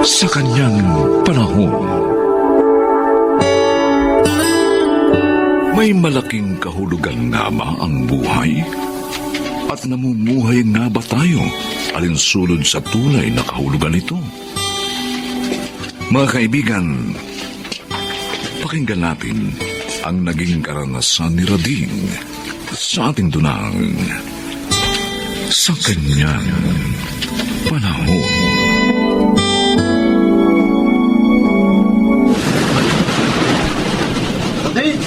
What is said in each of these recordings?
sa kanyang panahon. May malaking kahulugan nga ba ang buhay? At namumuhay nga ba tayo alinsulod sa tunay na kahulugan nito? Mga kaibigan, pakinggan natin ang naging karanasan ni Rading sa ating dunang sa kanyang panahon. Rading!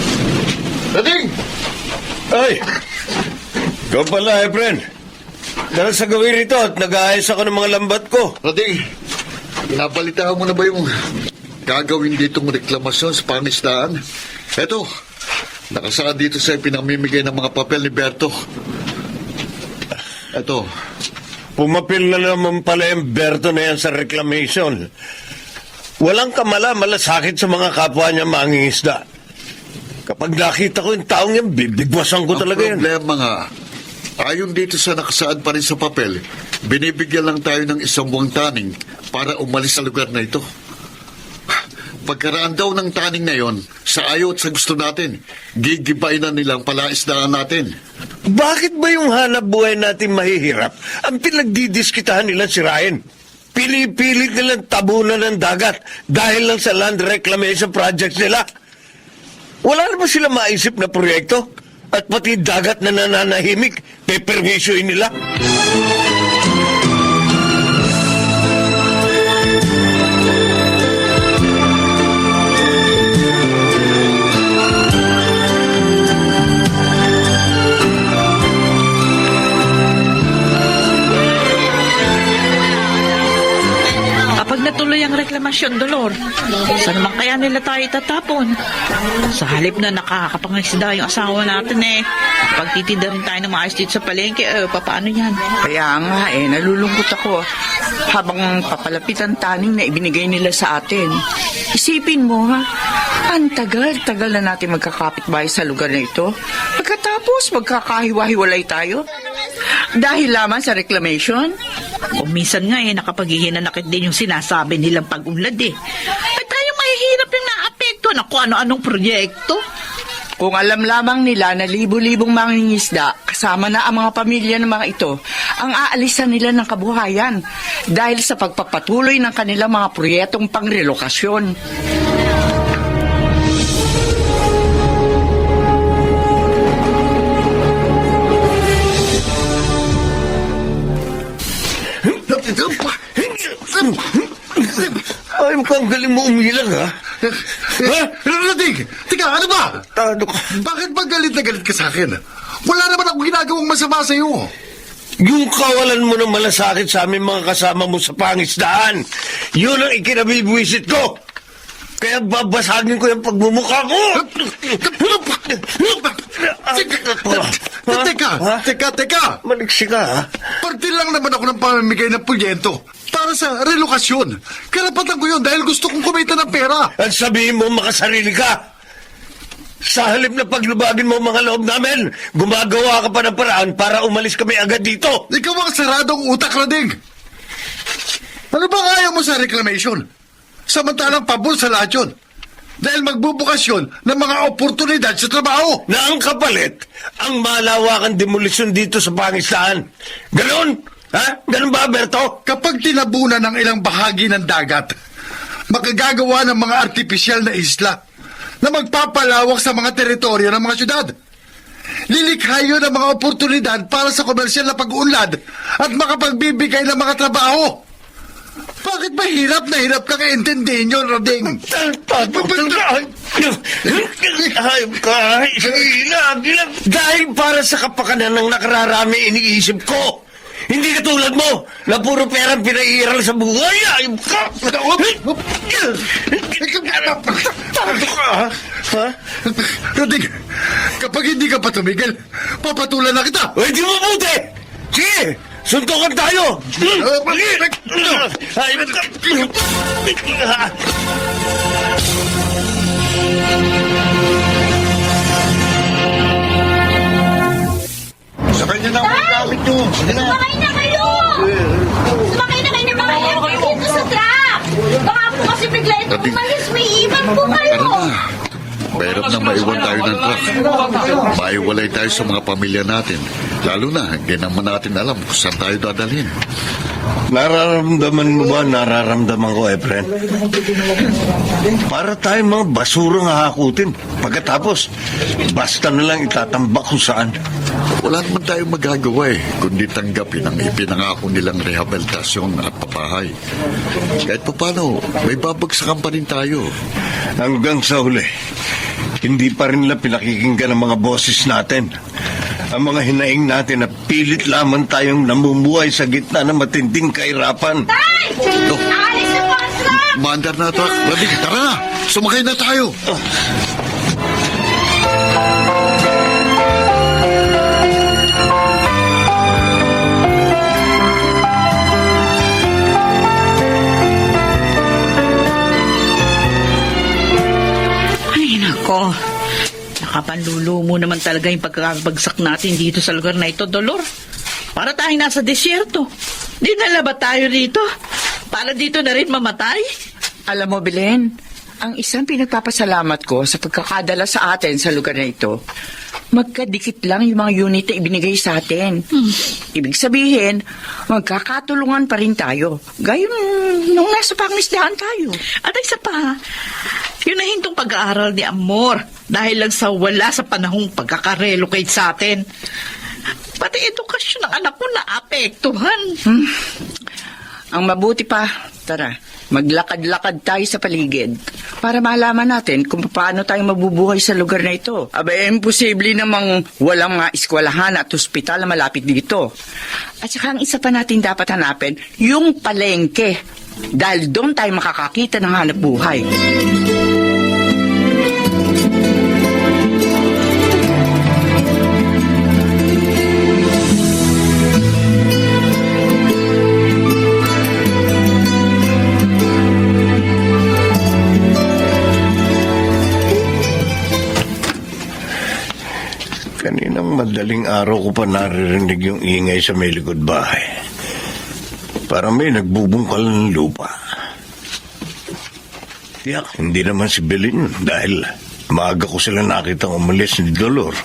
Rading! Ay! Ikaw pala, Efren. Dahil sa gawin rito at nag-aayos ako ng mga lambat ko. Rading! Pinabalitaan mo na ba yung gagawin ditong reklamasyon sa pangisdaan? Eto, nakasaad dito sa pinamimigay ng mga papel ni Berto. Eto. Pumapil na naman pala yung Berto na yan sa reclamation. Walang malasakit sa mga kapwa niya mangingisda. Kapag nakita ko yung taong yan, bibigwasan ko talaga yan. Ang problema nga, ayon dito sa nakasaad pa rin sa papel, binibigyan lang tayo ng isang buwang taning para umalis sa lugar na ito. Pagkaraan daw ng taning na yon, sa ayaw at sa gusto natin, gigibay na nilang palaisdaan natin. Bakit ba yung hanap buhay natin mahihirap? Ang pinagdidiskitahan nilang sirain. Pili-pilit nilang tabunan ng dagat dahil lang sa land reclamation projects nila. Wala na ba sila maisip na proyekto? At pati dagat na nananahimik, pepermisyuin nila? Kapag natuloy ang reklamasyon, Dolor, saan naman kaya nila tayo itatapon? Sa halip na nakakapangisda yung asawa natin pagtitinda rin tayo ng maayos dito sa palengke, paano yan? Kaya nga nalulungkot ako habang papalapit ang taning na ibinigay nila sa atin. Isipin mo ang tagal-tagal na natin magkakapitbahay sa lugar na ito. Pagkatapos magkakahiwa-hiwalay tayo. Dahil lamang sa reclamation? Kung minsan nga nakapaghihinanakit din yung sinasabi nilang pag-unlad Ay tayo mahihirap yung naapekto na kung ano-anong proyekto. Kung alam lamang nila na libo-libong mangingisda, kasama na ang mga pamilya ng mga ito, ang aalisan nila ng kabuhayan dahil sa pagpapatuloy ng kanilang mga proyektong pangrelokasyon. Ay, mukhang galing mo umilang, ha? Rading! Tika, ano ba? Ano ka? Bakit ba galit na galit ka sa akin? Wala naman akong ginagawang masama sa iyo. Yung kawalan mo ng malasakit sa aming mga kasama mo sa pangisdaan, yun ang ikinabibwisit ko. Kaya babasagin ko yung pagmumukha ko. Teka. Maliksi ka, ha? Parte lang naman ako ng pamimigay ng proyekto para sa relokasyon. Karapatan ko yun dahil gusto kong kumita ng pera. At sabihin mo makasarili ka. Sa halip na paglubagin mo mga loob namin, gumagawa ka pa ng paraan para umalis kami agad dito. Ikaw ang saradong utak, Rading. Ano ba ayaw mo sa reclamation? Samantalang pabor sa lahat yun. Dahil magbubukas yun ng mga oportunidad sa trabaho. Na ang kapalit, ang malawakang demolisyon dito sa pangisdaan. Ganon? Ha? Ganon ba, Berto? Kapag tinabunan ng ilang bahagi ng dagat, makagagawa ng mga artipisyal na isla na magpapalawak sa mga teritoryo ng mga syudad. Lilikha yun ng mga oportunidad para sa komersyal na pag-uunlad at makapagbibigay ng mga trabaho. Bakit ba hirap na hirap ka kaintindihin yun, Rading? Hayop ka, dahil para sa kapakanan ng nakararami iniisip ko. Hindi katulad mo, na puro perang pinaiiral sa buhay. Hayop ka! Tado ka, ha? Rading, kapag hindi ka pa tumigil, papatulan na kita. Uy, di mabuti! Sige, suntukan tayo! Hayop ka! Sa kanya na ang gamit nyo. Sumakay na kayo! Sumakay na kayo ng mga aircraft dito sa truck! Baka po kasi bigla itong Dating- umalis. May iwan po kayo. Tara na. Mahirap na maiwan tayo ng truck. Maiwalay tayo sa mga pamilya natin. Lalo na, hindi naman natin alam kung saan tayo dadalhin. Nararamdaman mo ba nararamdaman ko, Efren? Para tayong mga basurang hahakutin. Pagkatapos, basta na lang itatambak kung saan. Wala naman tayong magagawa kundi tanggapin ang ipinangako nilang rehabilitasyon at papahay. Kahit pa paano, may babagsakan pa rin tayo. Hanggang sa huli, hindi pa rin nila pinakikinggan ang mga boses natin. Ang mga hinaing natin na pilit lamang tayong namumuhay sa gitna ng matinding kahirapan. Oh, Alis na po ang truck. maandar na truck. Labig, tara na! Sumakay na tayo! Ay, nako. Nakapanlulo mo naman talaga yung pagkakabagsak natin dito sa lugar na ito, Dolor. Para tayong nasa desierto. Dinala ba tayo dito? Para dito na rin mamatay? Alam mo, Belen, ang isang pinagpapasalamat ko sa pagkakadala sa atin sa lugar na ito, magkadikit lang yung mga unit na ibinigay sa atin. Ibig sabihin, magkakatulungan pa rin tayo. Gayon nung nasa pangisdahan tayo. At isa pa, yun na hintong pag-aaral ni Amor dahil lang sa wala sa panahong pagkakarelocate sa atin. Pati edukasyon ng anak ko naapektuhan. Ang mabuti pa, tara, maglakad-lakad tayo sa paligid para malaman natin kung paano tayo mabubuhay sa lugar na ito. Aba, imposible namang walang mga eskwelahan at ospital na malapit dito. At saka ang isa pa natin dapat hanapin, yung palengke. Dahil doon tayo makakakita ng hanap buhay. Kaninang madaling araw ko pa naririnig yung ingay sa may likod bahay. Parang may nagbubungkal ng lupa. Tiyak, hindi naman si Belin dahil maaga ko sila nakitang umalis ni Dolor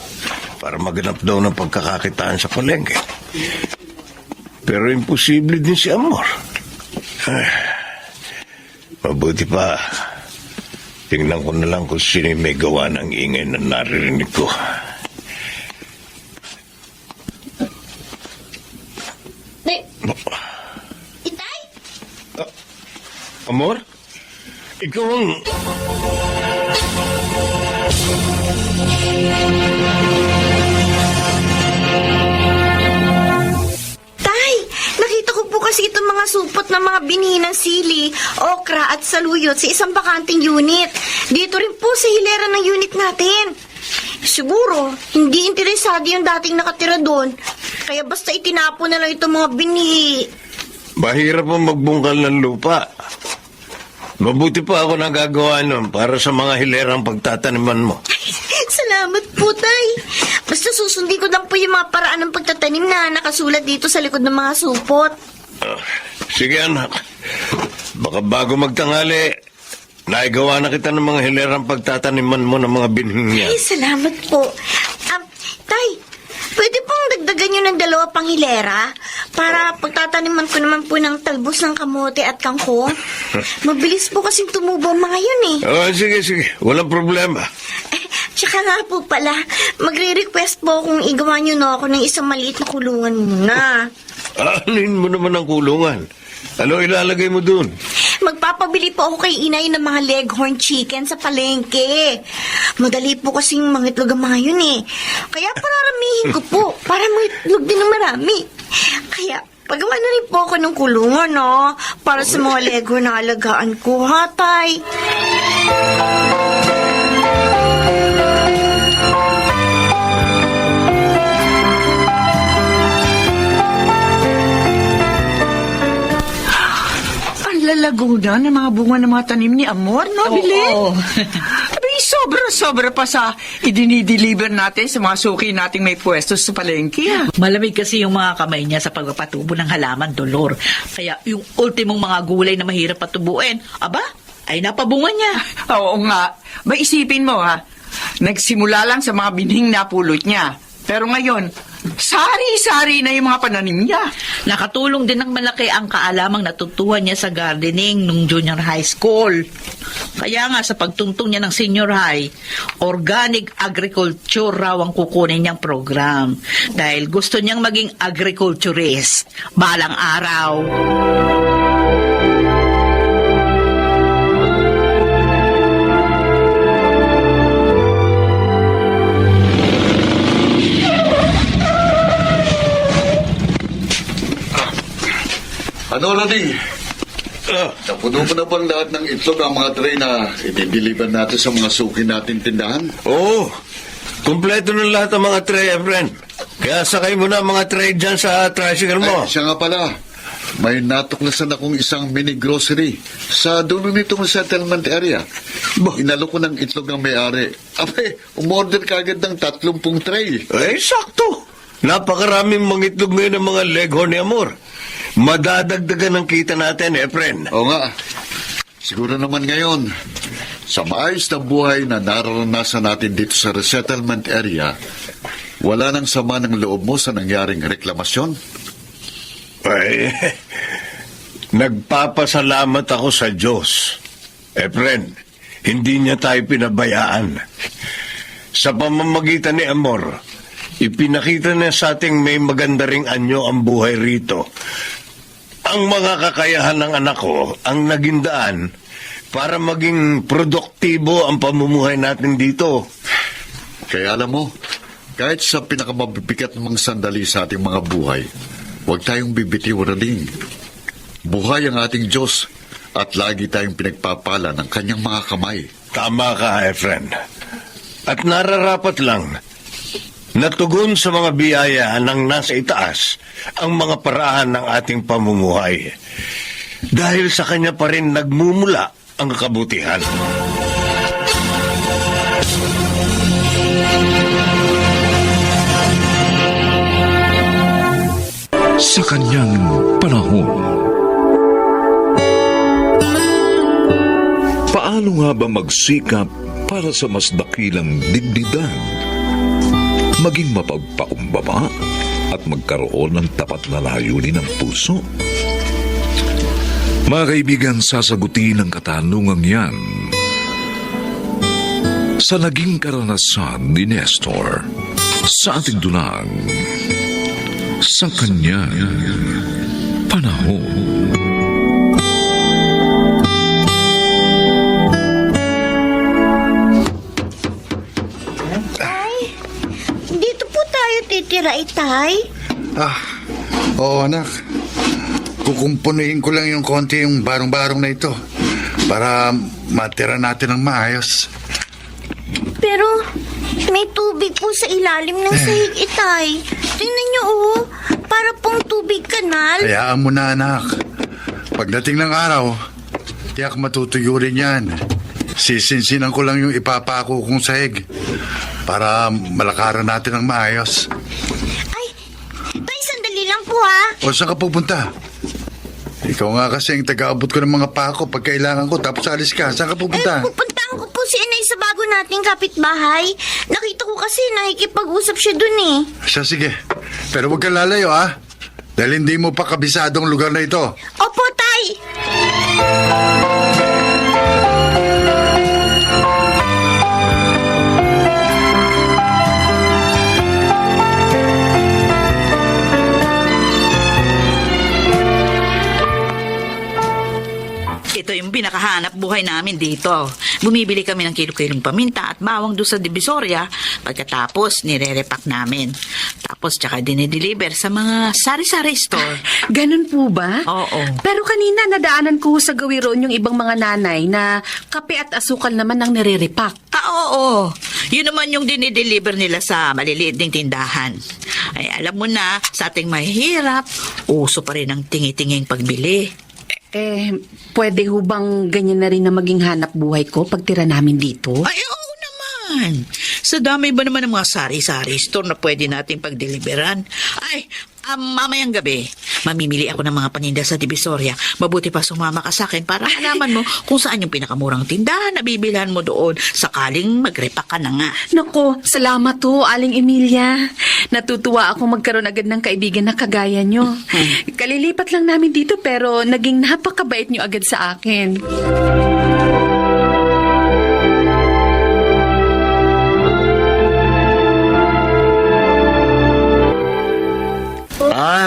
para maganap daw ng pagkakakitaan sa palengke. Pero imposible din si Amor. Mabuti pa, tingnan ko na lang kung sino may gawa ng ingay na naririnig ko. Itay? Amor? Ikaw ang... Tay, nakita ko po kasi itong mga supot ng mga bininang sili, okra at saluyot sa isang bakanting unit. Dito rin po sa hilera ng unit natin. Siguro, hindi interesado yung dating nakatira doon. Kaya basta itinapon na lang itong mga bini. Mahirap ang magbungkal ng lupa. Mabuti pa ako nagagawa nun para sa mga hilerang pagtataniman mo. Salamat po, Tay. Basta susundin ko lang po yung mga paraan ng pagtatanim na nakasulat dito sa likod ng mga supot. Sige anak, baka bago magtangali, naigawa na kita ng mga hilerang pagtataniman mo ng mga binhing yan. Ay, salamat po. Tay, pwede pong dagdagan nyo ng 2 pang hilera para pagtataniman ko naman po ng talbos ng kamote at kangkong. Mabilis po kasing tumubo ang mga yun eh. Sige, walang problema. Tsaka nga po pala, magre-request po kung igawa nyo na ako ng isang maliit na kulungan muna. Anuhin mo naman ang kulungan. Ano ilalagay mo dun? Magpapabili po ako kay inay ng mga leghorn chicken sa palengke. Madali po kasing mangitlog ang mga yun eh. Kaya pararamihin ko po para mangitlog din ng marami. Kaya pagawa na rin po ako ng kulungan, no? Para sa mga leghorn na alagaan ko, ha, Tay? Ang lalago na ng mga bunga ng mga tanim ni Amor, no, Belen? Oo. Abay, Sobra-sobra pa sa idinideliver natin sa mga suki nating may pwesto sa palengke. Malamig kasi yung mga kamay niya sa pagpapatubo ng halaman, Dolor. Kaya yung ultimong mga gulay na mahirap patubuin, aba, ay napabunga niya. Oo nga. Ba isipin mo ha, nagsimula lang sa mga binhing na pulot niya. Pero ngayon, sari-sari na yung mga pananim niya. Nakatulong din ng malaki ang kaalamang natutuhan niya sa gardening nung junior high school. Kaya nga sa pagtuntong niya ng senior high, organic agriculture raw ang kukunin niyang program. Dahil gusto niyang maging agriculturist balang araw. Ano, Roding? Napuno mo na bang lahat ng itlog ang mga tray na i-deliver natin sa mga suki natin tindahan? Oo. Kompleto na lahat ang mga tray, Efren. Kaya sakay mo na ang mga tray dyan sa tricycle mo. Siya nga pala. May natuklasan akong isang mini grocery sa dulo nitong settlement area. Inalo ko ng itlog ng may-ari. Abe, umorder kagad ng 30 tray. Sakto. Napakaraming mga itlog ngayon ng mga Leghorn ni Amor. Madadagdagan ng kita natin, Efren. Oo nga. Siguro naman ngayon, sa maayos na buhay na nararanasan natin dito sa resettlement area, wala nang sama ng loob mo sa nangyaring reklamasyon? Ay, nagpapasalamat ako sa Diyos. Efren, hindi niya tayo pinabayaan. Sa pamamagitan ni Amor, ipinakita niya sa ating may maganda ring anyo ang buhay rito. Ang mga kakayahan ng anak ko ang naging daan para maging produktibo ang pamumuhay natin dito. Kaya alam mo, kahit sa pinakamabibigat ng mga sandali sa ating mga buhay, huwag tayong bibitiw rin. Buhay ang ating Diyos at lagi tayong pinagpapala ng kanyang mga kamay. Tama ka, Efren. At nararapat lang natugon sa mga biyaya ng nasa itaas ang mga paraan ng ating pamumuhay. Dahil sa kanya pa rin nagmumula ang kabutihan. Sa kanyang panahon. Paano nga ba magsikap para sa mas dakilang dignidad? Maging mapagpakumbaba at magkaroon ng tapat na layunin ng puso. Mga kaibigan, sasagutin ang katanungang yan sa naging karanasan ni Nestor sa ating dunang sa kanyang panahon. Titira, Itay? Oo anak. Kukumpunuhin ko lang yung konti yung barong-barong na ito para matira natin ng maayos. Pero may tubig po sa ilalim ng sahig, Itay. Tingnan niyo, para pong tubig kanal. Hayaan mo na, anak. Pagdating ng araw, tiyak matutuyo rin yan. Sisinsinan ko lang yung ipapako kong sahig para malakaran natin ng maayos. Ay, Tay, sandali lang po ha. O saan ka pupunta? Ikaw nga kasi ang taga-abot ko ng mga pako pag kailangan ko, tapos alis ka. Saan ka pupunta? Pupuntahan ko po si Inay sa bago nating kapitbahay. Nakita ko kasi nakikipag-usap siya dun eh. Siya, sige. Pero huwag kang lalayo, ha? Dahil hindi mo pa kabisadong lugar na ito. Opo, Tay. Ito yung pinakahanap buhay namin dito. Bumibili kami ng kilo-kilong paminta at bawang doon sa Divisoria. Pagkatapos, nire-repack namin. Tapos, tsaka dinideliver sa mga sari-sari store. Ganun po ba? Oo. Pero kanina nadaanan ko sa gawiron yung ibang mga nanay na kape at asukal naman ang nire-repack. Oo. Yun naman yung dinideliver nila sa maliliit ding tindahan. Ay, alam mo na, sa ating mahihirap, uso pa rin ang tingi-tinging pagbili. Pwede ho bang ganyan na rin na maging hanap buhay ko pag tira namin dito? Ay, oo naman. Sa dami ba naman ng mga sari-sari store na pwede natin pagdeliveran? Ay, mamayang gabi, mamimili ako ng mga paninda sa Divisoria. Mabuti pa sumama ka sa akin para malaman mo kung saan yung pinakamurang tindahan na bibilhan mo doon sakaling magrepa ka na nga. Nako, salamat ho, Aling Emilia. Natutuwa ako magkaroon agad ng kaibigan na kagaya nyo. Kalilipat lang namin dito pero naging napakabait nyo agad sa akin.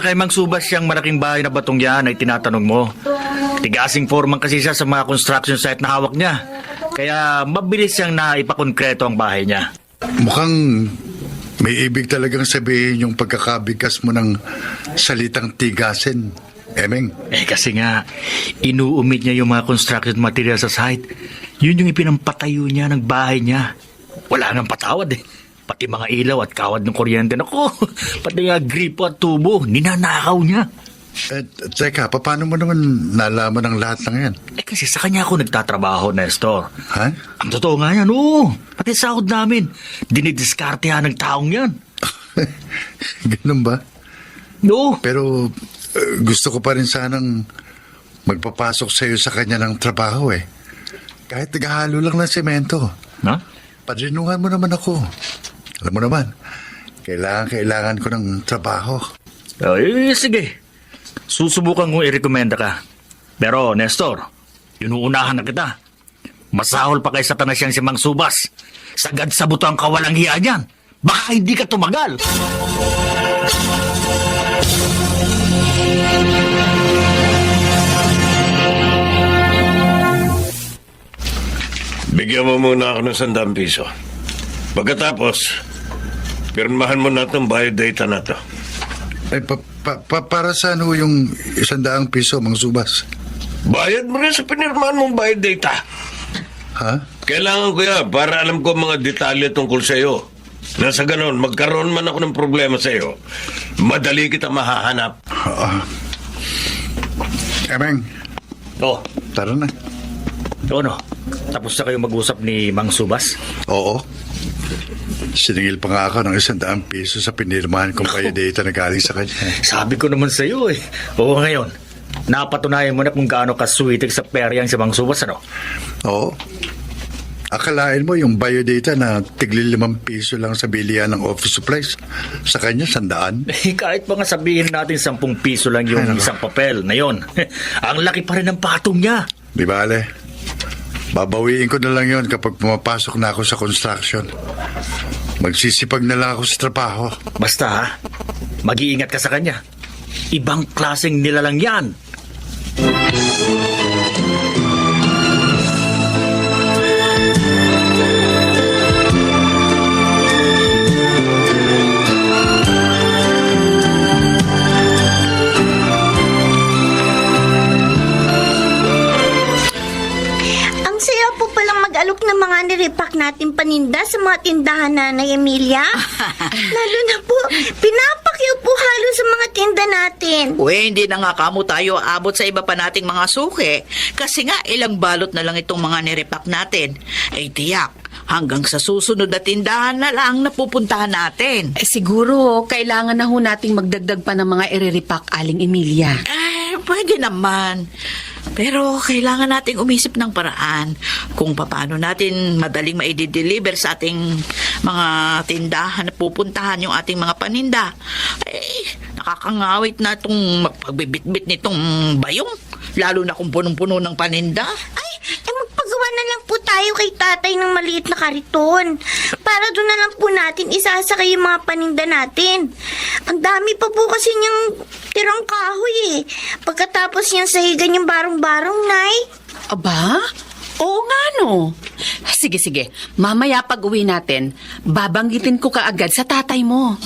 Kay Mang Subas siyang malaking bahay na batong yan ay tinatanong mo. Tigasing foreman kasi siya sa mga construction site na hawak niya. Kaya mabilis siyang naipakonkreto ang bahay niya. Mukhang may ibig talagang sabihin yung pagkakabigkas mo ng salitang tigasin, Emeng. Kasi nga, inuumid niya yung mga construction material sa site. Yun yung ipinampatayo niya ng bahay niya. Wala nang patawad eh. Pati mga ilaw at kawad ng kuryente. Naku, pati nga gripo at tubo, ninanakaw niya. Teka, paano mo naman nalaman ang lahat ng yan? Kasi sa kanya ako nagtatrabaho, Nestor. Ha? Ang totoo nga yan, oo. Pati sahod namin, dinidiskartehan ng taong yan. Ganun ba? Oo. Pero gusto ko pa rin sanang magpapasok sa'yo sa kanya ng trabaho eh. Kahit naghahalo lang ng semento. Ha? Padrinuhan mo naman ako. Alam mo naman, kailangan ko ng trabaho. Ay, sige. Susubukan kong i-recommenda ka. Pero, Nestor, inuunahan na kita. Masahol pa kay Satanas yang si Mang Subas. Sagad sa buto ang kawalang hiya niyan. Baka hindi ka tumagal. Bigyan mo muna ako ng 100 piso. Pagkatapos, pirmahan mo na itong biodata na to. Ay, para saan ho yung 100 piso, Mang Subas? Bayad mo rin sa pinirmahan mong biodata. Ha? Kailangan ko yan para alam ko mga detalye tungkol sa iyo. Nasa ganon, magkaroon man ako ng problema sa iyo, madali kita mahahanap. Emeng, Oh, tara na. ano? Tapos na kayo mag-usap ni Mang Subas? Oo. Siningil pa nga ako ng 100 piso sa pinirmahan kong biodata na galing sa kanya. Sabi ko naman sa iyo eh. Oo, ngayon. Napatunayan mo na kung gaano kaswitig sa peryang si Mang Subas, ano? Oo. Akalain mo yung biodata na tigli 5 piso lang sa bilihan ng office supplies. Sa kanya, 100. Kahit pa nga sabihin natin 10 piso lang yung Ay, naku. isang papel na yon. Ang laki pa rin ng patong niya. Di bale. Babawiin ko na lang yon kapag pumapasok na ako sa construction. Magsisipag na lang ako sa trabaho. Basta ha, mag-iingat ka sa kanya. Ibang klaseng nilalang yan. Ang saya po palang mag-alok ng mga niripak natin paninda sa mga tindahan na Nanay Emilia. Lalo na po, pinapakyaw po halo sa mga tinda natin. Uy, hindi na nga kamo tayo abot sa iba pa nating mga suki. Kasi nga, ilang balot na lang itong mga nirepak natin. Ay tiyak, hanggang sa susunod na tindahan na lang napupuntahan natin. Siguro, kailangan na ho nating magdagdag pa ng mga iriripak, Aling Emilia. Pwede naman. Pero kailangan nating umisip ng paraan kung paano natin madaling maidi-deliver sa ating mga tindahan na pupuntahan yung ating mga paninda. Nakakangawit na itong pagbibitbit nitong bayong. Lalo na kung punong-puno ng paninda. Magpagawa na lang po tayo kay tatay ng maliit na kariton. Para doon na lang po natin isasakay yung mga paninda natin. Ang dami pa po kasi niyang tirang kahoy eh. Pagkatapos niyang sahigan yung barong-barong, Nay. Aba? Oo nga no. Sige. Mamaya pag uwi natin, babanggitin ko kaagad sa tatay mo.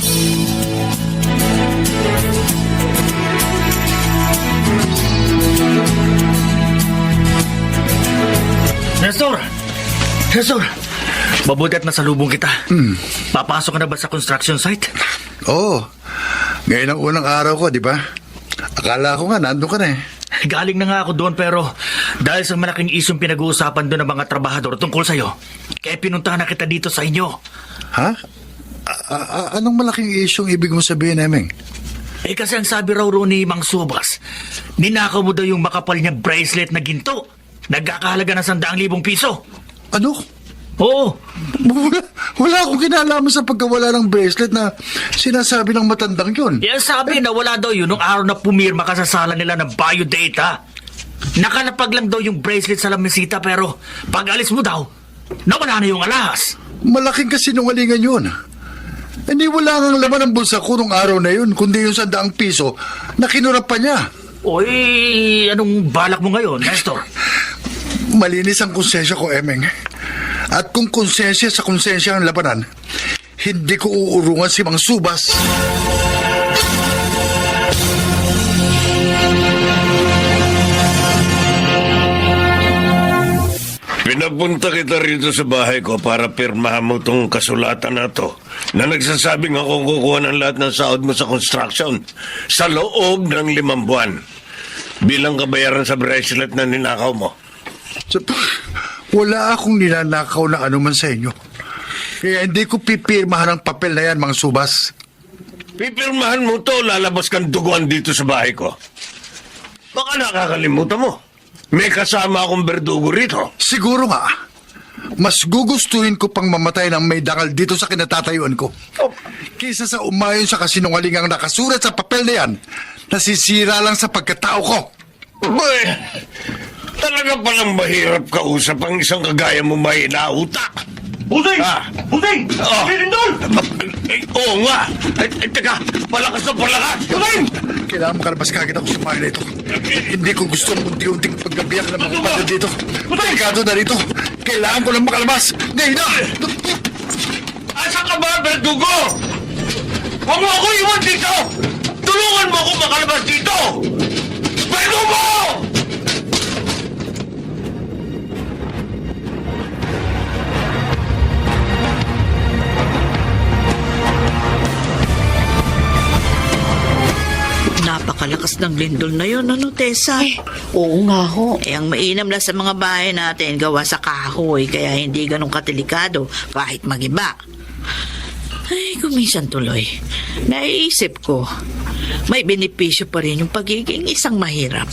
Nestor! Mabuti at nasalubong kita. Papasok ka na ba sa construction site? Oo. Ngayon ang unang araw ko, di ba? Akala ko nga, nandun ka na eh. Galing na nga ako doon pero dahil sa malaking isyong pinag-uusapan doon ng mga trabahador tungkol sa'yo, kaya pinuntahan na kita dito sa inyo. Ha? Anong malaking isyong ibig mo sabihin, Emeng? Kasi ang sabi raw ni Mang Subas, ninakaw mo daw yung makapal niya bracelet na ginto. Nagkakahalaga ng 100,000 piso. Ano? Oo. Wala akong kinalaman sa pagkawala ng bracelet na sinasabi ng matandang yun. Yan sabi na wala daw yun nung araw na pumirma ka sa sala nila ng biodata. Nakalapag lang daw yung bracelet sa lamisita pero pag alis mo daw, nawala na yung alahas. Malaking kasinungalingan yun. Hindi wala nga laman ng bulsa ko nung araw na yun, kundi yung 100 piso na kinurap pa niya. Oy, anong balak mo ngayon, Nestor? Malinis ang konsensya ko, Emeng. At kung konsensya sa konsensya ang labanan, hindi ko uurungan si Mang Subas. Pinapunta kita rito sa bahay ko para pirmahan mo tong kasulatan na to na nagsasabing ako kukuha ng lahat ng sahod mo sa construction sa loob ng 5 buwan bilang kabayaran sa bracelet na ninakaw mo. So, wala akong ninanakaw na anuman sa inyo. Kaya hindi ko pipirmahan ang papel na yan, Mang Subas. Pipirmahan mo to, lalabas kang duguan dito sa bahay ko. Baka nakakalimutan mo. May kasama akong berdugo rito. Siguro nga, mas gugustuhin ko pang mamatay ng may dangal dito sa kinatatayuan ko. Kaysa sa umayon sa kasinungalingang nakasulat sa papel na yan, nasisira lang sa pagkatao ko. Boy, talaga palang mahirap kausap ang isang kagaya mo may nautak. Busing! Busing! Oh. Lindol! Oo nga. Teka, palakas na palakas. Busing! Kailangan makalabas kagad ako sa bahay na ito. Hindi ko gusto ng unti-unting paggabiyak ng mga kapatid dito. Delikado na rito. Kailangan ko lang makalabas. Ngayon na! Asa ka ba, Berdugo? Huwag mo ako iwan dito! Tulungan mo ako makalabas dito! Berdugo! Napakalakas ng lindol na yun, ano, Tessa? Oo nga ho. Ang mainam lang sa mga bahay natin gawa sa kahoy, kaya hindi ganun katelikado kahit magiba. Ay, kuminsan tuloy. Naiisip ko, may benepisyo pa rin yung pagiging isang mahirap.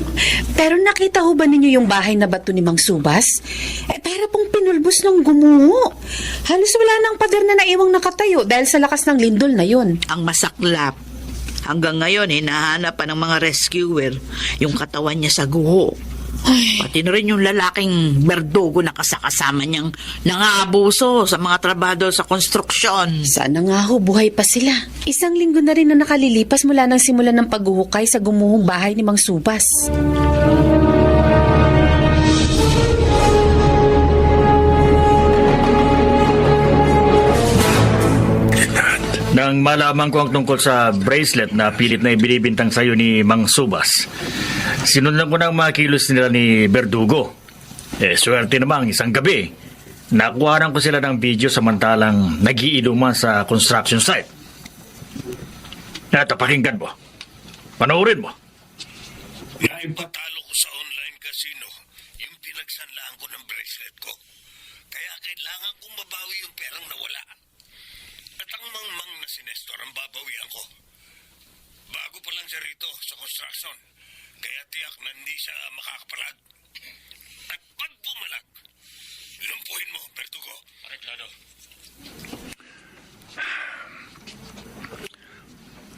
Pero nakita ho ba ninyo yung bahay na bato ni Mang Subas? Para pong pinulbos ng gumuho. Halos wala nang pader na naiwang nakatayo dahil sa lakas ng lindol na yun. Ang masaklap, hanggang ngayon, hinahanap pa ng mga rescuer yung katawan niya sa guho. Pati na rin yung lalaking berdugo na kasama niyang nangaabuso sa mga trabador sa konstruksyon. Sana nga ho, buhay pa sila. 1 linggo na rin na nakalilipas mula ng simula ng paghuhukay sa gumuhong bahay ni Mang Subas. Nang malaman ko ang tungkol sa bracelet na pilit na ibinibintang sa'yo ni Mang Subas, sinundan ko ng mga kilos nila ni Berdugo. Swerte namang isang gabi, nakuhanan ko sila ng video samantalang nagiinuman sa construction site. Pakinggan mo. Panoorin mo. Naipatalo ko sa online casino yung pinagsanlaan ko ng bracelet ko. Kaya kailangan kong mabawi yung perang nawala. At ang mangmang na si Nestor ang babawian ko. Bago pa lang siya rito sa construction. Kaya tiyak na hindi siya makakapalag. At pag pumalag, lumpuhin mo, Bertugo. Areklado.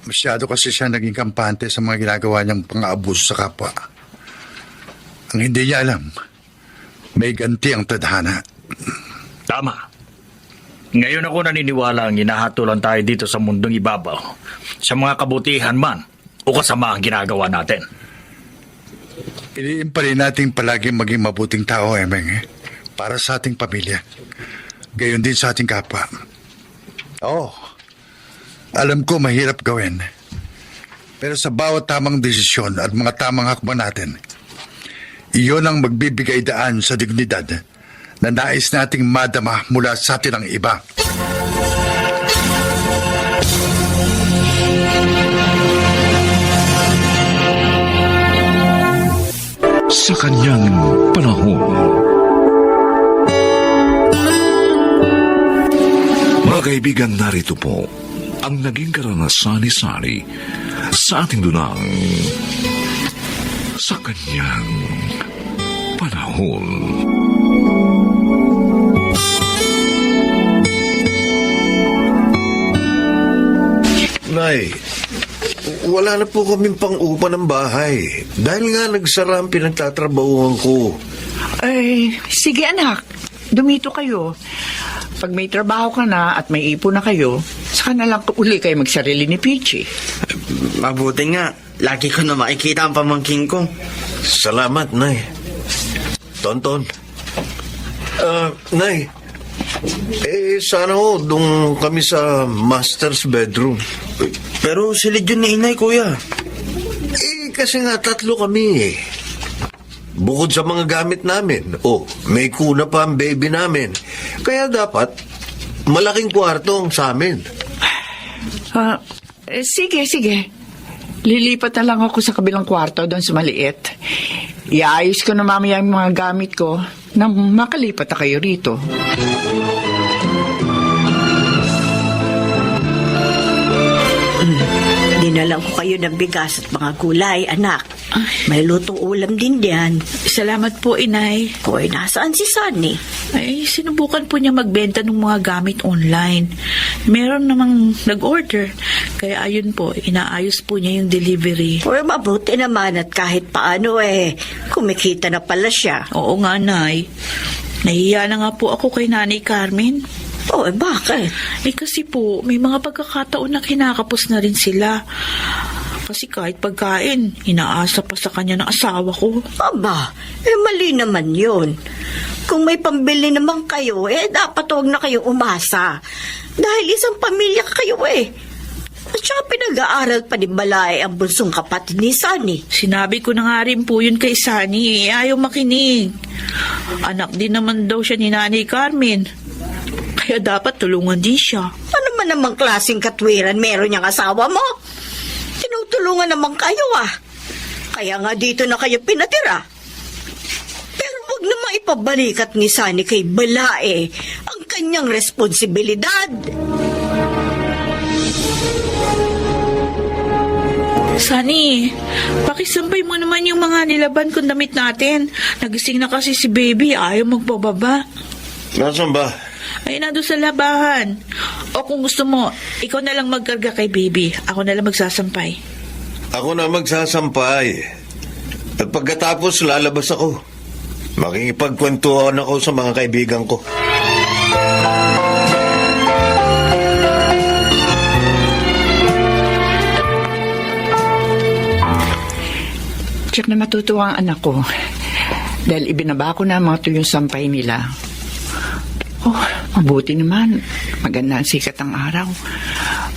Masyado kasi siya naging kampante sa mga ginagawa niyang pang-aabuso sa kapwa. Ang hindi niya alam, may ganti ang tadhana. Tama. Ngayon ako naniniwala ang hinahatulan tayo dito sa mundong ibabaw. Sa mga kabutihan man o kasama ang ginagawa natin. Iliin pa rin natin palagi maging mabuting tao, Emeng. Para sa ating pamilya. Gayon din sa ating kapwa. Oo. Alam ko mahirap gawin. Pero sa bawat tamang desisyon at mga tamang hakbang natin, iyon ang magbibigay daan sa dignidad na nais nating madama mula sa atin ng iba. sa kanyang panahon. Mga kaibigan, narito po ang naging karanasan ni Sunny sa ating dunang sa kanyang panahon. Nay, wala na po kaming pang-upa ng bahay. Dahil nga nagsara ang pinagtatrabahuhan ko. Ay, sige anak. Dumito kayo. Pag may trabaho ka na at may ipon na kayo, saka na lang uli kayo magsarili ni Peachy. Mabuti nga. Lagi ko na makikita ang pamangking ko. Salamat, Nay. Tonton. Nay. Sana ho, doon kami sa master's bedroom. Pero silid yun ni inay, kuya. Kasi nga 3 kami eh. Bukod sa mga gamit namin, may kuna pa ang baby namin. Kaya dapat, malaking kwarto ang sa amin. Sige. Lilipat na lang ako sa kabilang kwarto doon sa maliit. Iayos ko na mamaya yung mga gamit ko na makalipat na kayo rito. Dinalang ko kayo ng bigas at mga gulay, anak. May lutong ulam din diyan. Salamat po, inay. Hoy, nasaan si Sunny? Ay, sinubukan po niya magbenta ng mga gamit online. Meron namang nag-order. Kaya ayun po, inaayos po niya yung delivery. Hoy, mabuti naman at kahit paano kumikita na pala siya. Oo nga, nay. Nahiya na nga po ako kay Nanay Carmen. Bakit? Kasi po, may mga pagkakataon na kinakapos na rin sila. Kasi kahit pagkain, inaasa pa sa kanya ng asawa ko. Aba, mali naman yun. Kung may pambili naman kayo, dapat huwag na kayo umasa. Dahil isang pamilya kayo At saka pinag-aaral pa ni Balay ang bunsong kapatid ni Sunny. Sinabi ko na nga rin po yun kay Sunny. Ayaw makinig. Anak din naman daw siya ni Nanay Carmen. Kaya dapat tulungan din siya. Ano man namang klaseng katwiran meron niyang asawa mo? Tinutulungan naman kayo Kaya nga dito na kayo pinatira. Pero wag naman ipabalikat ni Sunny kay Balae ang kanyang responsibilidad. Sunny, pakisampay mo naman yung mga nilaban kong damit natin. Nagising na kasi si baby, ayaw magbababa. Nasaan ba? Ay, nado sa labahan. O kung gusto mo, ikaw na lang magkarga kay baby. Ako na lang magsasampay. Ako na magsasampay. At pagkatapos, lalabas ako. Makikipagkwentuhan ako sa mga kaibigan ko. Check na matutuwa ang anak ko. Dahil ibinaba ko na mga tuyong sampay nila. Mabuti naman. Maganda ang sikat ang araw.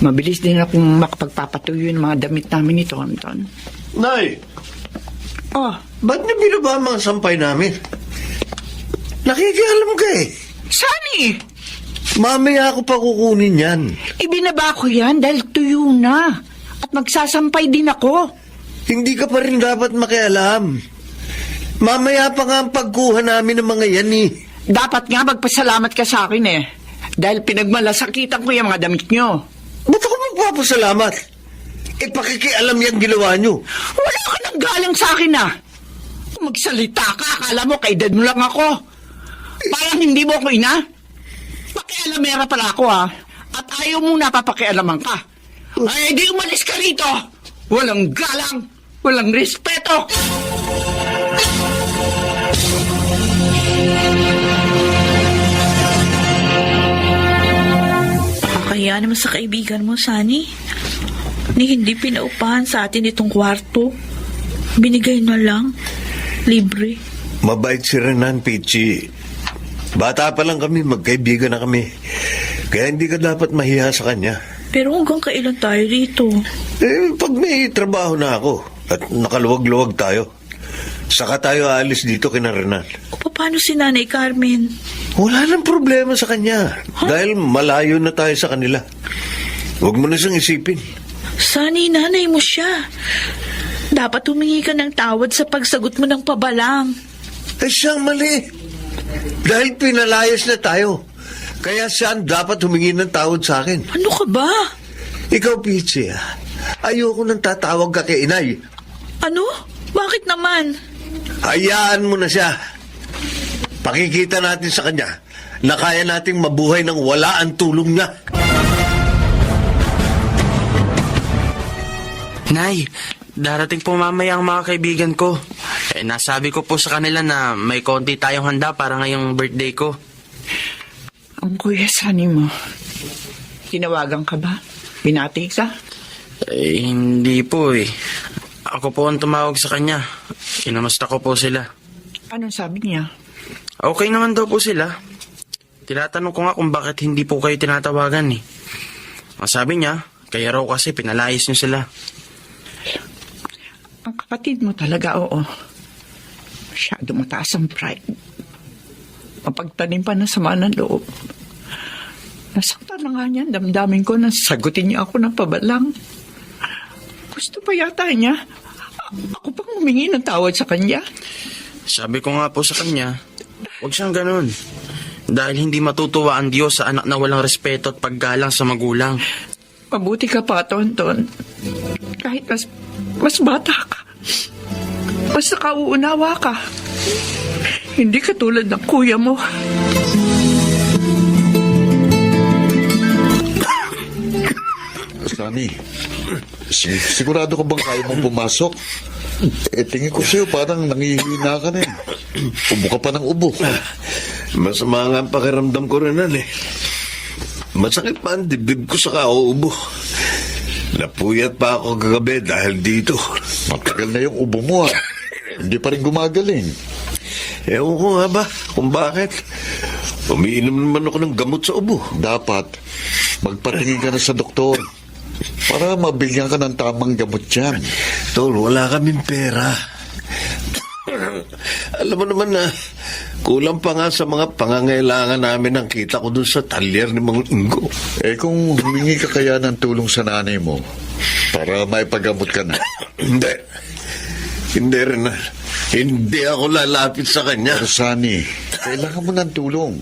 Mabilis din akong makapagpapatuyo ng mga damit namin ni Tonton. Nay! Ba't niyo binaba ang mga sampay namin? Nakikialam ka Sunny! Mamaya ako pa kukunin yan. Ibinaba ko yan dahil tuyo na. At magsasampay din ako. Hindi ka pa rin dapat makialam. Mamaya pa nga ang pagkuha namin ng mga yan Dapat nga magpasalamat ka sa akin Dahil pinagmalasakitan ko yung mga damit nyo. Ba't ako magpapasalamat? Pakikialam yan ginawa nyo. Wala ka nang galang sa akin Kung magsalita ka, akala mo kay dad mo lang ako. Parang hindi mo ako ina. Pakialamera pala ako At ayaw mo napapakialaman ka. Ay, di umalis ka rito. Walang galang, walang respeto. Kaya naman sa kaibigan mo, Sunny. Ni hindi pinaupahan sa atin itong kwarto. Binigay na lang. Libre. Mabait si Renan, Pichi. Bata pa lang kami, magkaibigan na kami. Kaya hindi ka dapat mahiya sa kanya. Pero hanggang kailan tayo dito? Pag may trabaho na ako at nakaluwag-luwag tayo, saka tayo aalis dito kina Renan. O paano si Nanay Carmen? Wala nang problema sa kanya. Dahil malayo na tayo sa kanila. Huwag mo na siyang isipin. Sunny, nanay mo siya. Dapat humingi ka ng tawad sa pagsagot mo ng pabalang. Siyang mali. Dahil pinalayas na tayo. Kaya siyang dapat humingi ng tawad sa akin. Ano ka ba? Ikaw, Pichi, ayoko nang tatawag ka kay inay. Ano? Bakit naman? Hayaan mo na siya. Pakikita natin sa kanya na kaya nating mabuhay ng wala ang tulong niya. Nay, darating po mamaya ang mga kaibigan ko. Nasabi ko po sa kanila na may konti tayong handa para ngayong birthday ko. Ang kuya Sani mo, tinawagan ka ba? Binati ka? Hindi po eh. Ako po ang tumawag sa kanya. Inamusta ko po sila. Anong sabi niya? Okay naman daw po sila. Tinatanong ko nga kung bakit hindi po kayo tinatawagan eh. Ang sabi niya, kaya raw kasi pinalayas niyo sila. Ang kapatid mo talaga, oo. Masyado mataas ang pride. Mapagtanim pa ng sama ng loob. Nasaktan na nga niya, damdamin ko na sagutin niya ako ng pabalang. Gusto pa yata niya. Ako pang humingi ng tawad sa kanya. Sabi ko nga po sa kanya, huwag siyang ganun. Dahil hindi matutuwa ang Diyos sa anak na walang respeto at paggalang sa magulang. Mabuti ka pa, Tonton. Kahit mas bata ka. Mas nakauunawa ka. Hindi ka tulad ng kuya mo. Sani, sigurado ka bang kaya mong pumasok? Tingin ko sa'yo parang nangihina ka na eh. Ubo ka pa ng ubo. Masama nga ang pakiramdam ko rin eh. Masakit pa ang dibdib ko sa kauubo. Napuyat pa ako kagabi dahil dito. Matagal na yung ubo mo ah. Hindi pa rin gumagaling. Ewan ko nga ba kung bakit. Umiinom naman ako ng gamot sa ubo. Dapat magpatingin ka na sa doktor para mabigyan ka ng tamang gamot dyan. Tol, wala kaming pera. Alam mo naman na kulang pa nga sa mga pangangailangan namin ang kita ko dun sa talyer ni Mang Ingo. Kung humingi ka kaya ng tulong sa nanay mo para maipagamot ka na. Hindi rin na. Hindi ako lalapit sa kanya. Sani, kailangan mo ng tulong.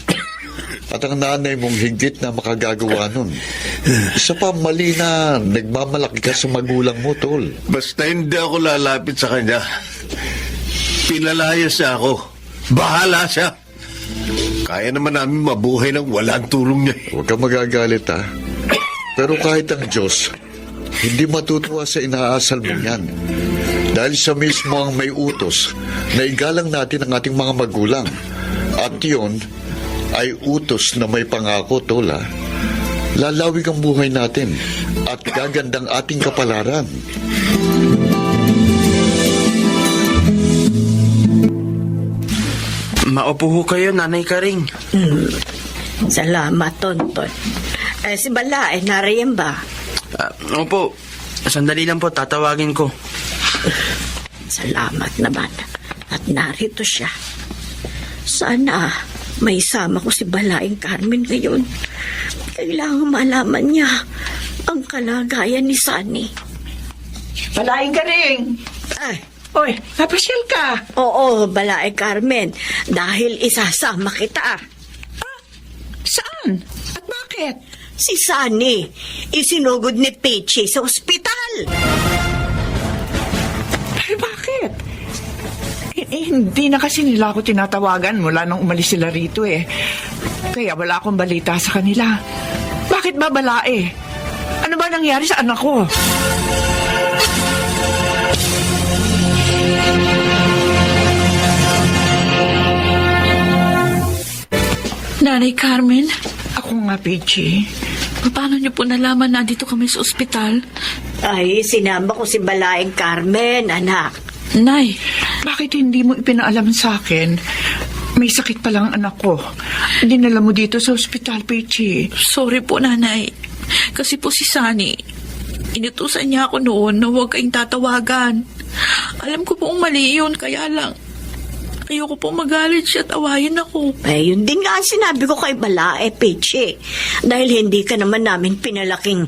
At ang nanay mong higit na makagagawa nun. Isa pa mali na nagmamalaki ka sa magulang mo, tol. Basta hindi ako lalapit sa kanya. Pinalayas siya ako. Bahala siya. Kaya naman namin mabuhay ng walang tulong niya. Huwag kang magagalit, ha? Pero kahit ang Diyos, hindi matutuwa sa inaasal mo yan. Dahil siya mismo ang may utos na igalang natin ang ating mga magulang. At yun ay utos na may pangako, tol, ha? Lalawig ang buhay natin at gagandang ating kapalaran. Maupo ho kayo, Nanay Karing. Salamat, Tonton. Si Bala, nariyan ba? Opo, sandali lang po, tatawagin ko. Salamat naman. At narito siya. Sana may sama ko si Balaing Carmen ngayon. Kailangan malaman niya ang kalagayan ni Sunny. Balaing ka rin. Ay, Oy, napasyal ka. oo, Balaing Carmen. Dahil isasama kita. Saan? At bakit? Si Sunny, isinugod ni Peachy sa ospital. Pero bakit? Hindi na kasi nila ako tinatawagan mula nung umalis sila rito eh. Kaya wala akong balita sa kanila. Bakit ba balae? Ano ba nangyari sa anak ko? Nanay Carmen, Ako nga, Peachy. paano niyo po nalaman na dito kami sa ospital? Ay, sinama ko si Balaing Carmen, anak. Nay, Bakit hindi mo ipinaalam sa akin? May sakit pa lang ang anak ko. Dinala mo dito sa ospital, Peachy. sorry po nanay. Kasi po si Sunny, inutusan niya ako noon na huwag kayong tatawagan. Alam ko pong mali yun, kaya lang ayoko po magalit siya at awayin ako. Eh, yun din nga ang sinabi ko kay Balae, Peachy. Dahil hindi ka naman namin pinalaking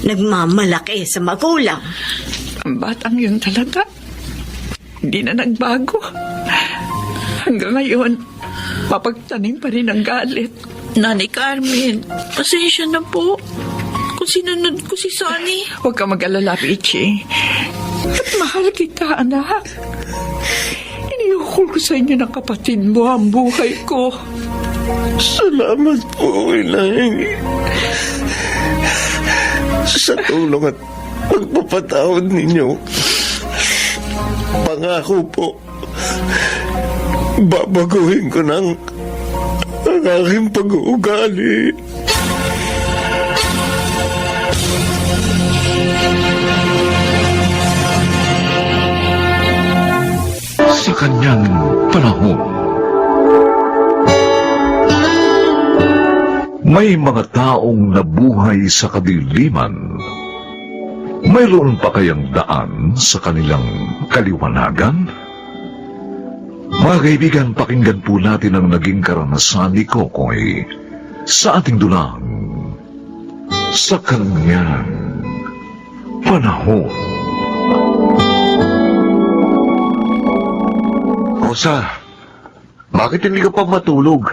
nagmamalaki sa magulang. Ang batang yun talaga. hindi na nagbago. Hanggang ngayon, mapagtanim pa rin ang galit. Nanay Carmen, pasensya na po. Kung sinunod ko si Sonny. Huwag ka mag-alala, Pichi. At mahal kita, anak. Iniukol ko sa inyo ng kapatid mo ang buhay ko. Salamat po, Inay. Sa tulong at pagpapatawad ninyo. Pangako po, babaguhin ko ng ang aking pag-uugali. Sa kanyang panahon, may mga taong nabuhay sa kadiliman. Mayroon pa kayang daan sa kanilang kaliwanagan? Mga kaibigan, pakinggan po natin ang naging karanasan ni Kokoy sa ating dulang sa kanyang panahon. Rosa, bakit hindi ka pa matulog?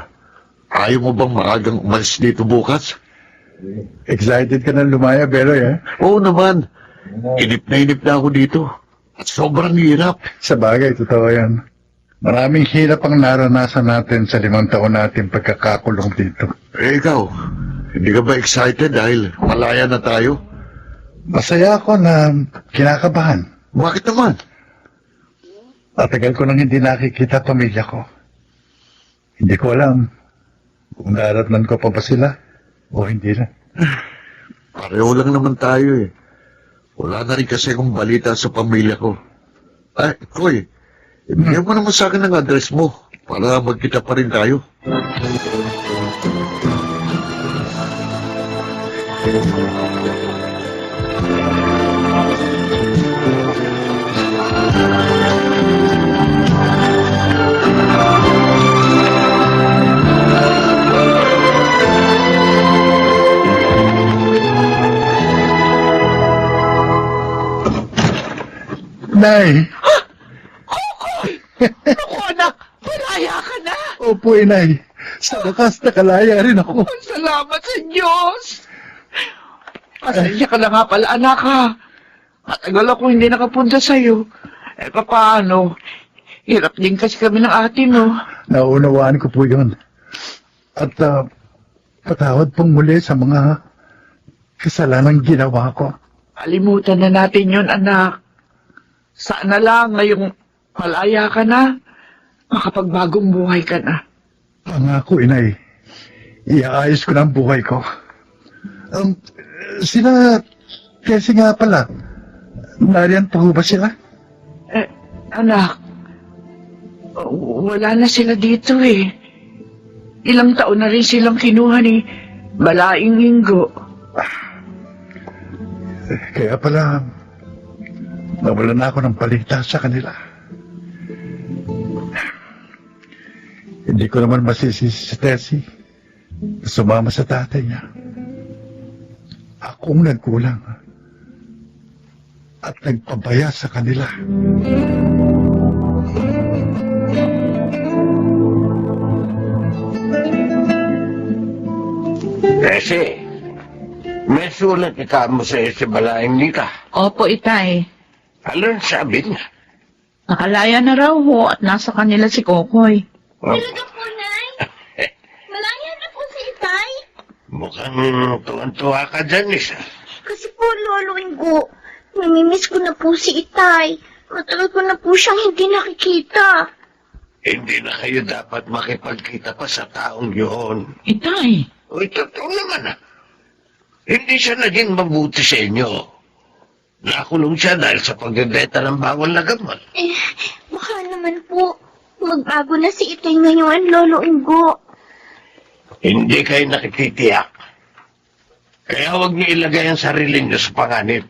Ayaw mo bang maagang umalis dito bukas? Excited ka na lumaya, Beloy, eh? Oo naman. Inip na ako dito. At sobrang hirap. Sa bagay, totoo yan. Maraming hirap ang naranasan natin sa 5 taon natin pagkakakulong dito. Eh ikaw, hindi ka ba excited dahil malaya na tayo? Masaya ako na kinakabahan. Bakit naman? Matagal ko nang hindi nakikita pamilya ko. Hindi ko alam kung naratnan ko pa ba sila o hindi na. Pareho lang naman tayo eh. Wala na rin kasi akong balita sa pamilya ko. Ay, Koy, ibigay mo naman sa akin ang address mo para magkita pa rin tayo. Nay! Ako, anak, malaya ka na. Opo, inay. Sa wakas, nakalaya rin ako. Salamat sa Diyos. Pasensya ka na nga pala, anak, ha. Matagal ako hindi nakapunta sa'yo. Eh, paano? Hirap din kasi kami ng ate mo. Naunawaan ko po yun. At patawad pong muli sa mga kasalanang ginawa ko. Kalimutan na natin yun, anak. Sana lang ngayong malaya ka na, makapagbagong buhay ka na. Pangako, inay. Iaayos ko na ang buhay ko. Sila, kasi nga pala, nariyan pa ho ba sila? Eh, anak, wala na sila dito eh. Ilang taon na rin silang kinuha ni Balaing Linggo. Kaya pala, nawala na ako ng balita sa kanila. Hindi ko naman masisisi si Tessie na sumama sa tatay niya. Akong nagkulang at nagpabaya sa kanila. Tessie, may sulat ika mo sa si Balaing Nika. Opo, Itay. Ano ang sabi niya? Nakalaya na raw ho at nasa kanila si Kokoy. Talaga po, Nay? Malaya na po si Itay? Mukhang tuwan-tuwa ka dyan, Isa. Kasi po, Lolo Ingo, namimiss ko na po si Itay. Matagal ko na po siyang hindi nakikita. Hindi na kayo dapat makipagkita pa sa taong yun. Itay, Uy, totoo naman ah. Hindi siya naging mabuti sa inyo. Nakulong siya dahil sa pagbebenta ng bawal na gamot. Baka naman po, magbago na si Itay ngayon, Lolo Ingo. Hindi kayo nakikitiyak. Kaya huwag niyo ilagay ang sarili niyo sa panganib.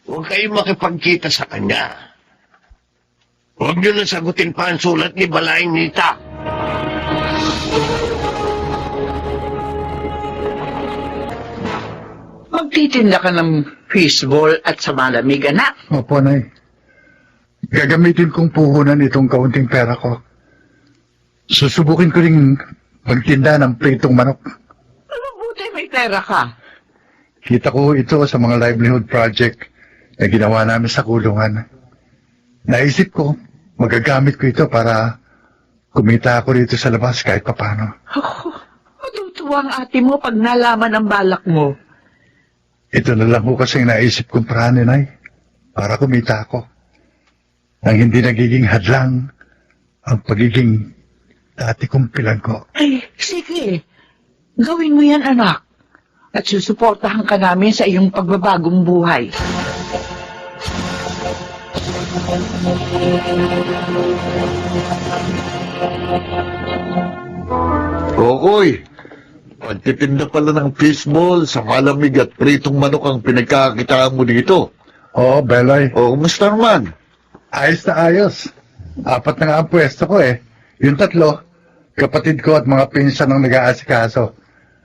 Huwag kayo makipagkita sa kanya. Huwag niyo na sagutin pa ang sulat ni Balaing Nita. Magtitinda ka ng fishball at sa malamig, anak. Opo, Nay. Gagamitin kong puhunan itong kaunting pera ko. Susubukin ko ring magtinda ng pritong manok. Mabuti may pera ka. Kita ko ito sa mga livelihood project na ginawa namin sa kulungan. Naisip ko, magagamit ko ito para kumita ako dito sa labas kahit papano. Matutuwa ang ate mo pag nalaman ang balak mo. Ito na lang ko kasing naisip kong paraan, Nay, para kumita ako. Nang hindi nagiging hadlang ang pagiging dati kong pilangko. Ay, sige. Gawin mo yan, anak. At susuportahan ka namin sa iyong pagbabagong buhay. Kokoy, pagtitinda pala ng fishball sa malamig at pritong manok ang pinagkakakitaan mo dito. Oo, Beloy. O, kumusta naman? Ayos na ayos. 4 na nga ang pwesto ko eh. Yung 3, kapatid ko at mga pinsan ang nag-aasikaso.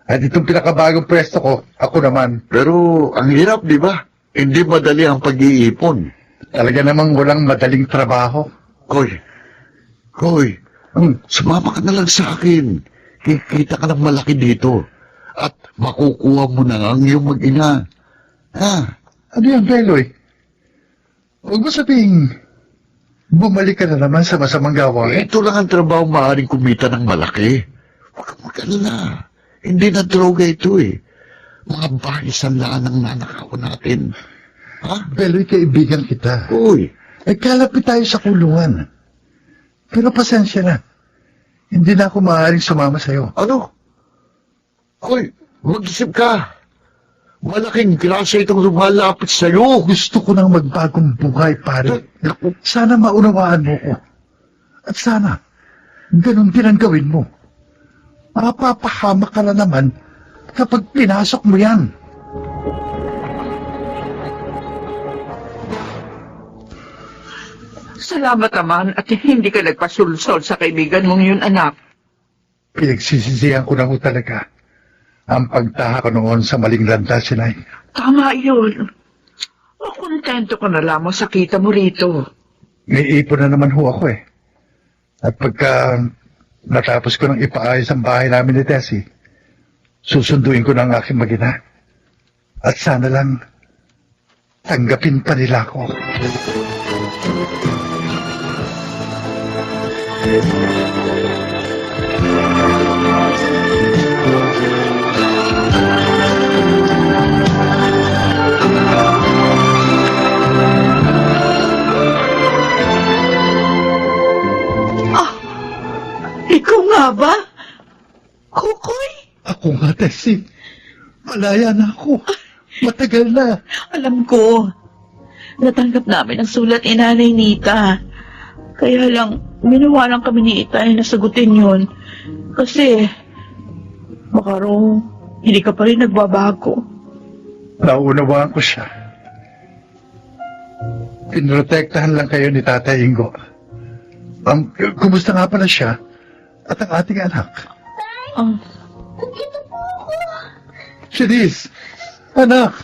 At itong pinakabagong pwesto ko, ako naman. Pero ang hirap, di ba? Hindi madali ang pag-iipon. Talaga namang walang madaling trabaho. Koy, sumama ka na lang sa akin. Kikita ka ng malaki dito. At makukuha mo na ang iyong mag-ina. Ha? Ano yan, Beloy? Huwag mo sabihing bumalik ka na naman sa masamang gawain. Ito lang ang trabaho maaaring kumita ng malaki. Huwag kang mag-alala. Hindi na droga ito eh. Mga bahisan lang ang nanakaw natin. Ha? Beloy, kaibigan kita. Uy, Nagkalapit tayo sa kulungan. Pero pasensya na. Hindi na ako maaaring sumama sa'yo. ano? Uy, mag-isip ka. Malaking grasya itong lumalapit sa'yo. Gusto ko nang magbagong buhay, pare. Naku, Sana maunawaan mo ko. At sana, ganun din ang gawin mo. Mapapahamak ka na naman kapag pinasok mo yan. Salamat naman at hindi ka nagpasulsol sa kaibigan mong yun, anak. Pinagsisisihan ko na ho talaga ang pagtaha ko noon sa maling landas, Sinay. Tama yun. Kontento ko na lamang sa kita mo rito. May ipon na naman ho ako eh. At pagka natapos ko nang ipaayos ang bahay namin ni Tessie, susunduin ko na ang aking magina. At sana lang, tanggapin pa nila ako. Ikaw nga ba? Kukoy? Ako nga, Tessie. Malaya na ako. Matagal na. Alam ko. Natanggap namin ang sulat ni Nanay Nita. Kaya lang, minawalan kami ni Itay na sagutin yun. Kasi, baka raw, hindi ka pa rin nagbabago. Naunawaan ko siya. Pinrotektahan lang kayo ni Tatay Ingo. Kumusta nga pala siya at ang ating anak? Nandito po ako. Sinis, anak,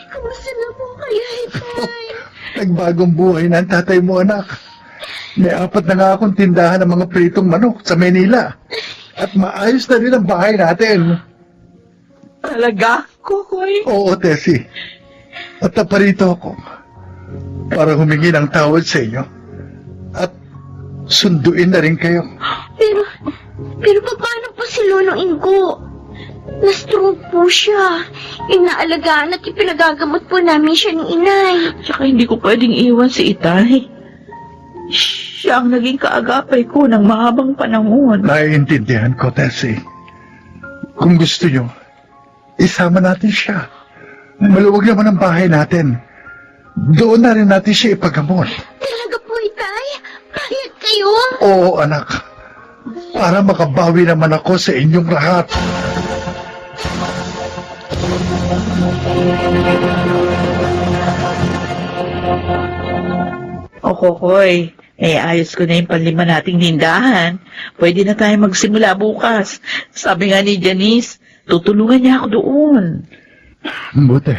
Kamusta na po kayo, Itay? nagbagong buhay na ang tatay mo, anak. May 4 na nga akong tindahan ng mga pritong manok sa Manila. At maayos na rin ang bahay natin. Talaga, Kukoy? Oo, Tessie. At naparito ako para humingi ng tawad sa inyo. At sunduin na rin kayo. Pero paano po si Lolo Ingo? Na-stroke po siya. Inaalagaan at ipinagagamot po namin siya ng inay. Tsaka hindi ko pwedeng iwan si Itay. Siya ang naging kaagapay ko ng mahabang panahon. Naiintindihan ko, Tessie. Kung gusto nyo, isama natin siya. Maluwag naman ang bahay natin. Doon na rin natin siya ipagamot. Talaga po, Itay? Payag kayo? Oo, anak. Para makabawi naman ako sa inyong lahat. O Kukoy, ayos ko na yung panlima nating tindahan. Pwede na tayo magsimula bukas. Sabi nga ni Janice, tutulungan niya ako doon. Buti.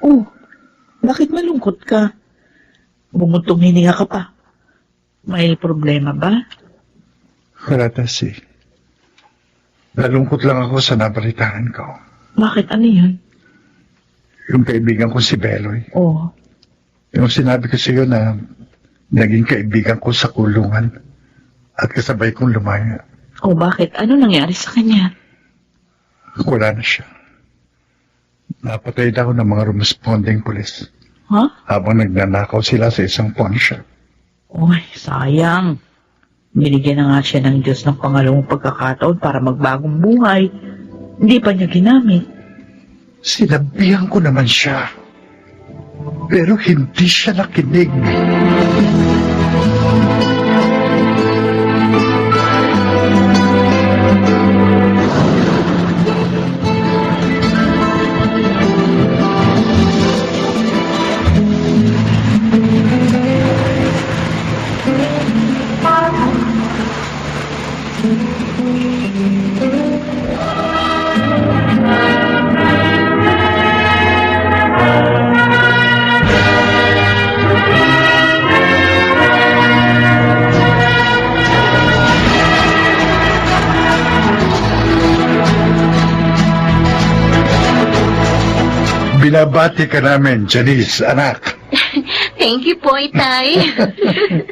Oh, bakit malungkot ka? Bumutong hininga ka pa. May problema ba? Wala, Tessie. Nalungkot lang ako sa nabalitaan ko. Bakit? Ano yun? Yung kaibigan ko si Beloy. Oo. Yung sinabi ko sa iyo na naging kaibigan ko sa kulungan at kasabay kong lumaya. O bakit? Ano nangyari sa kanya? Wala na siya. Napatay daw ng mga responding pulis Ha? habang nagnanakaw sila sa isang pawn shop. Uy, sayang. Binigyan na nga siya ng Diyos ng pangalawang pagkakataon para magbagong buhay. Hindi pa niya ginamit. Sinabihan ko naman siya. Pero hindi siya nakinig. Binabati ka namin, Janice, anak. Thank you po, Itay.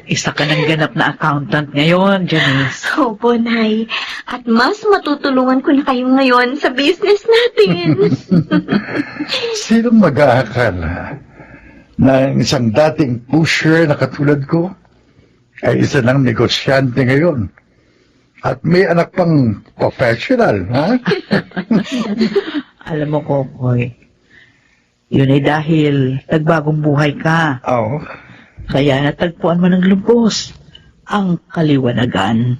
Isa ka ng ganap na accountant ngayon, Janice. Opo, Nay. At mas matutulungan ko na kayo ngayon sa business natin. Sinong mag-aakala na ang isang dating pusher na katulad ko ay isa ng negosyante ngayon? At may anak pang professional, ha? Alam mo, Kokoy, yun ay dahil nagbagong buhay ka. Oo. Kaya natagpuan mo ng lubos ang kaliwanagan.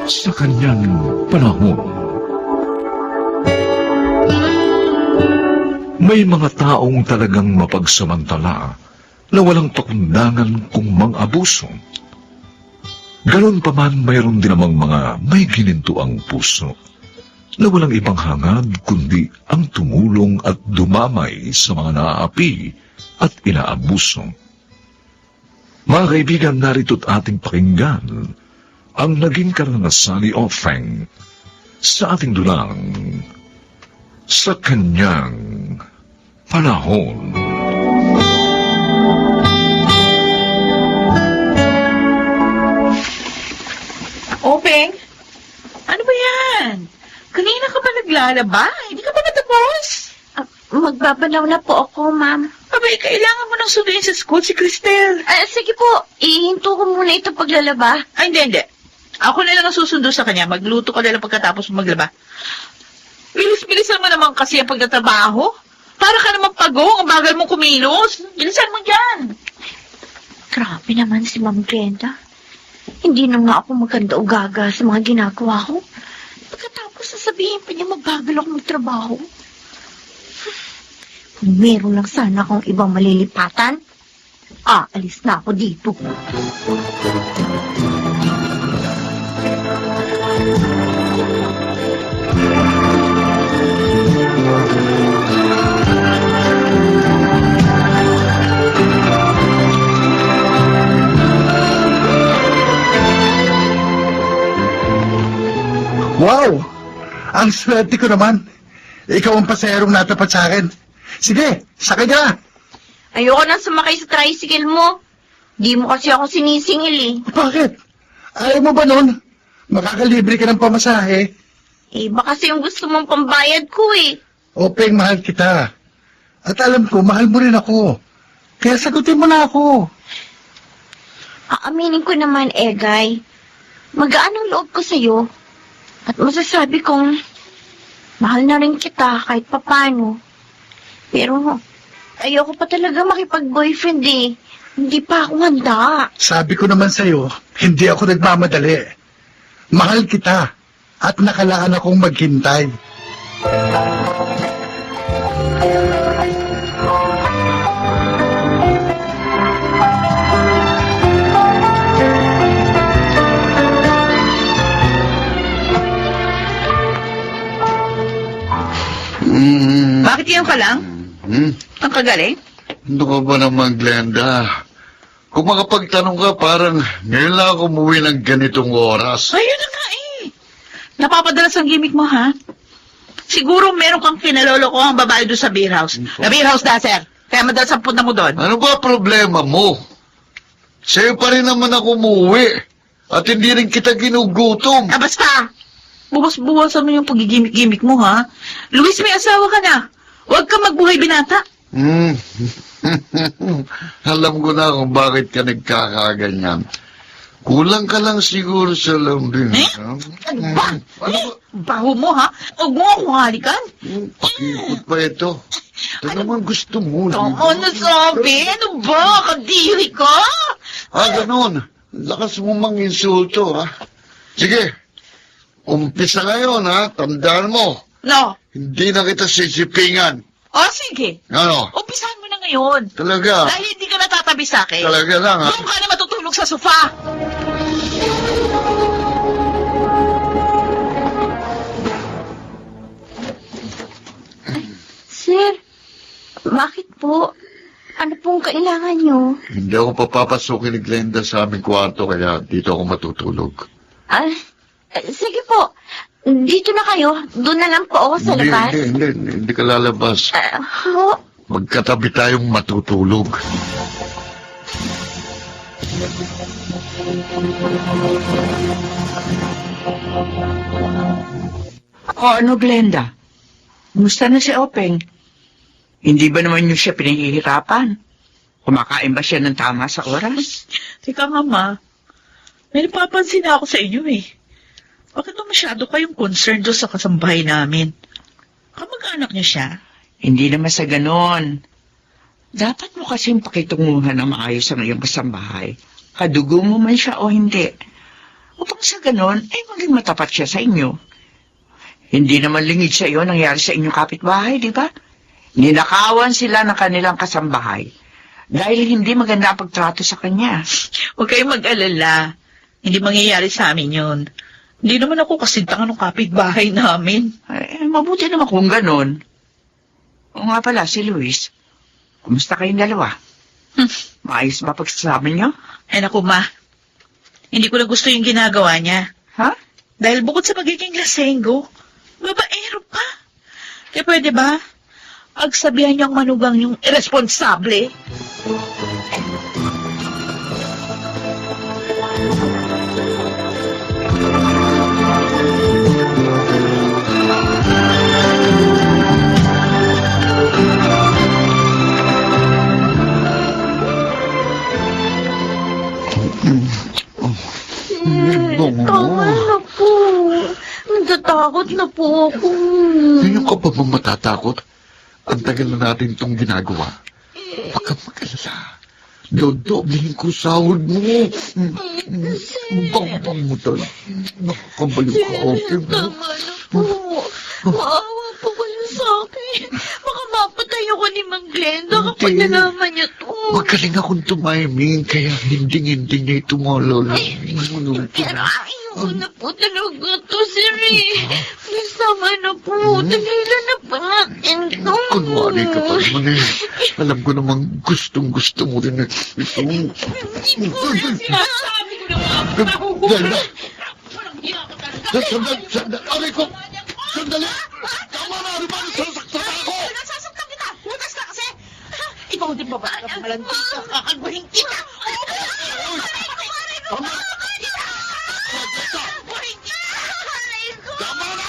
Sa kanyang panahon, may mga taong talagang mapagsamantala na walang pakundangan kung mang-abuso. Ganon pa man, mayroon din namang mga may ginintuang puso na walang ibang hangad kundi ang tumulong at dumamay sa mga naaapi at inaabuso. Mga kaibigan, narito't ating pakinggan ang naging karanasan ni Offeng sa ating dulang sa kanyang panahon. Openg, ano ba yan? Kanina ka ba naglalaba? Hindi ka ba natapos? Magbabalaw na po ako, ma'am. Abay, kailangan mo nang sunduin sa school si Cristel. Sige po, ihinto ko muna ito paglalaba. Ay, hindi. Ako na lang ang susundo sa kanya. Magluto ka na lang pagkatapos mo maglaba. Bilis-bilisan mo naman kasi ang pagtatrabaho. Para ka naman pagong, ang bagal mong kumilos. Bilisan mo dyan. Grabe naman si Ma'am Glenda. Hindi na nga ako maganda o gaga sa mga ginagawa ko. Pagkatapos sasabihin pa niya magbagal ako magtrabaho. Kung meron lang sana akong ibang malilipatan, aalis na ako dito. Wow! Ang swerte ko naman. Ikaw ang paserong natapat sa akin. Sige, sakay ka na. Ayoko nang sumakay sa tricycle mo. Di mo kasi ako sinisingil eh. Bakit? Ayaw mo ba nun? Makakalibre ka ng pamasahe. Baka kasi yung gusto mong pambayad ko eh. Openg, mahal kita. At alam ko, mahal mo rin ako. Kaya sagutin mo na ako. Aaminin ko naman, Egay. Magaan ang loob ko sa'yo. At masasabi kong mahal na rin kita kahit papano. Pero ayoko pa talaga makipag-boyfriend eh. Hindi pa ako handa. Sabi ko naman sa'yo, hindi ako nagmamadali. Mahal kita at nakalaan akong maghintay. ngayon ka lang? Ang kagaling? Ano ka ba naman, Glenda? Kung makapagtanong ka, parang ngayon lang ako umuwi ng ganitong oras. Ayun na nga eh. Napapadalas ang gimmick mo, ha? Siguro meron kang kinalolo ko ang babae doon sa beer house. Na beer house na, sir. Kaya madalas ang punta mo doon. Ano ba problema mo? Sa'yo pa rin naman ako umuwi. At hindi rin kita ginugutom. Ah, basta! Buwas-buwasan mo yung pagigimik-gimik mo, ha? Luis, may asawa ka na. Huwag kang magbuhay binata. Alam ko na kung bakit ka nagkakaganyan. Kulang ka lang siguro sa lambing. Ano ba? Baho mo, ha? Huwag mo akong halikan. Pakipot pa ito. Ito naman gusto mo. Ano sabi? Ano ba? Kadiri ka? Ganun. Lakas mo mang-insulto, ha? Sige. Umpisa ngayon, ha? Tandaan mo. No. Hindi na kita sisipingan. O, sige. Ano? Umpisahan mo na ngayon. Talaga? Dahil hindi ka natatabi sa akin. Talaga lang, ha? Doon ka na matutulog sa sofa. Sir, bakit po? Ano pong kailangan nyo? Hindi ako papapasukin ni Glenda sa aming kwarto, kaya dito ako matutulog. Sige po. Dito na kayo. Doon na lang po ako sa labas. Hindi ka lalabas. Ho? Magkatabi tayong matutulog. O ano, Glenda? Kumusta na si Openg? Hindi ba naman niyo siya pinahihirapan? Kumakain ba siya ng tama sa oras? Teka nga, ma. May napapansin na ako sa inyo, eh. Bakit ba masyado kayong concerned doon sa kasambahay namin? Kamag-anak niya siya. Hindi naman sa ganon. Dapat mo kasing pakitunguhan ng maayos ang iyong kasambahay. Kadugo mo man siya o hindi. Upang sa ganon, ay maging matapat siya sa inyo. Hindi naman lingid sa iyo nangyari sa inyong kapitbahay, di ba? Ninakawan sila ng kanilang kasambahay dahil hindi maganda ang pagtrato sa kanya. Huwag kayong mag-alala. Hindi mangyayari sa amin yun. Hindi naman ako kasintangan ng kapitbahay namin. Mabuti naman kung ganon. O nga pala, si Luis. Kumusta kayong dalawa? Maayos ba pagsasama niyo? Ay naku, ma. Hindi ko na gusto yung ginagawa niya. Ha? Dahil bukod sa magiging lasenggo, babaero pa. Kaya pwede ba? Pagsabihan niyang manugang yung irresponsable. Tama na po. Natatakot na po ako. Ngayon ka pa ba matatakot? Ang tagal na natin itong ginagawa. Baka mag-alala. Dodoblihin ko sahod mo. Bang mo tayo. Nakakabalik ka. Okay mo? Tama na po. Maawa po kayo sa akin. Baka mapatay ako ni Mang Glenda kapag Hindi. nalaman niya to. Magaling akong tumiming, kaya hindi niya ito malala. Pero ayoko na po talaga to, sir eh. Please, tama na po. Tagilan na po natin to. Kunwari ka pa naman eh. Alam ko namang gustong-gusto mo rin ito. Sinasabi ko na mga Glenda! Sandali! Aray ko! Sandali! Tama na! Ano ba? Nasasaktan ako! Nasasaktan kita! Lutas ka kasi! Ikaw din ba ba? Malandi ka! Kakagwahin kita! Tama na!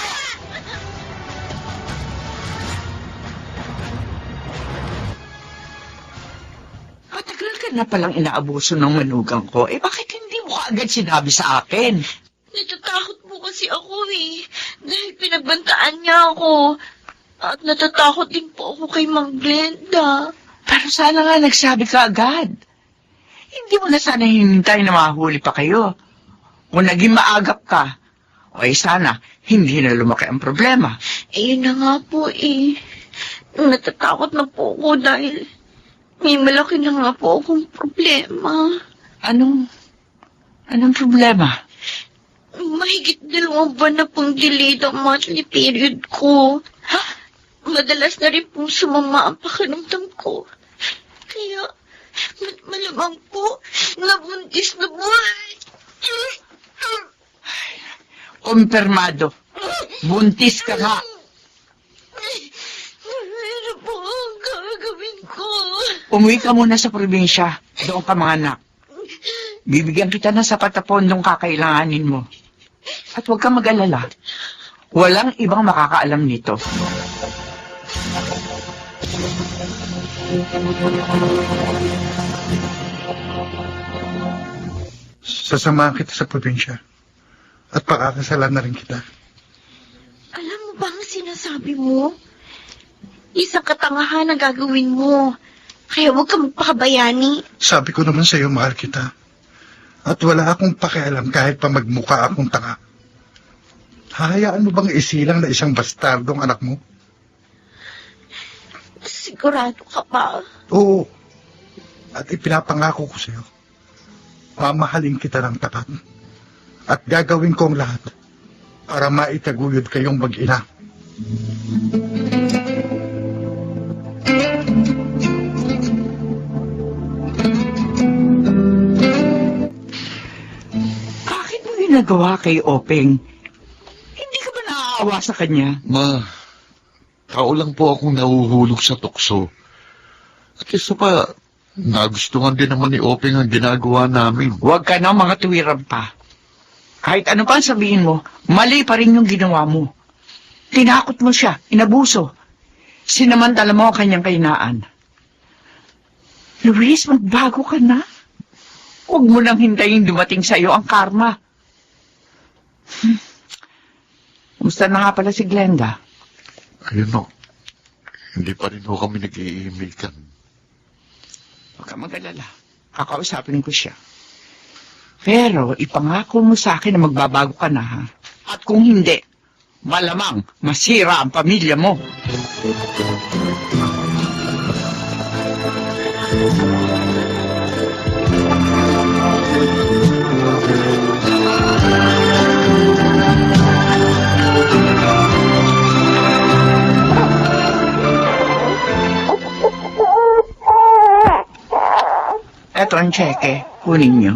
Matagal ka na palang inaabuso ng manugang ko. Bakit hindi mo kaagad sinabi sa akin? Natatakot po kasi ako eh. Dahil pinagbantaan niya ako. At natatakot din po ako kay Mang Glenda. Pero sana nga nagsabi ka agad. Hindi mo na sana hinintay na mahuli pa kayo. Kung naging maagap ka, o sana, hindi na lumaki ang problema. Yun na nga po eh. Natatakot na po ako dahil may malaki na nga po akong problema. Anong problema? Mahigit 2 buwan na pong delayed ang monthly period ko. Ha? Madalas na rin pong sumama ang pakiramdam ko. Kaya, malamang po, nabuntis na buhay. Kumpirmado. Buntis ka nga. Ano po ang gagawin ko? Umuwi ka muna sa probinsya. Doon ka mga anak. Bibigyan kita ng sapat na pondong kakailanganin mo. At huwag kang mag-alala. Walang ibang makakaalam nito. Sasamahan kita sa probinsya. At pakakasalan na rin kita. Alam mo ba ang sinasabi mo? Isang katangahan ang gagawin mo. Kaya huwag ka magpakabayani. Sabi ko naman sa'yo, mahal kita. At wala akong pakialam kahit pa magmukha akong tanga. Hahayaan mo bang isilang na isang bastardong anak mo? Sigurado ka ba? Oo. At ipinapangako ko sa'yo. Mamahalin kita ng tapat. At gagawin ko ang lahat para maitaguyod kayong mag-ina. Bakit mo ginagawa kay Openg? Hindi ka ba naaawa sa kanya? Ma, tao lang po akong nahuhulog sa tukso. At isa pa, nagustuhan din naman ni Openg ang ginagawa namin. Huwag ka na mga tuwiran pa. Kahit ano pa ang sabihin mo, mali pa rin yung ginawa mo. Tinakot mo siya, inabuso. Sinamantala mo ang kanyang kahinaan. Luis, magbago ka na. Huwag mo nang hintayin dumating sa iyo ang karma. Kumusta na nga pala si Glenda? Ayun o, hindi pa rin ho kami nag-iimikan. Huwag ka mag-alala. Kakausapin ko siya. Pero ipangako mo sa akin na magbabago ka na, ha? At kung hindi, malamang masira ang pamilya mo. Eto ang tseke. Kunin niyo.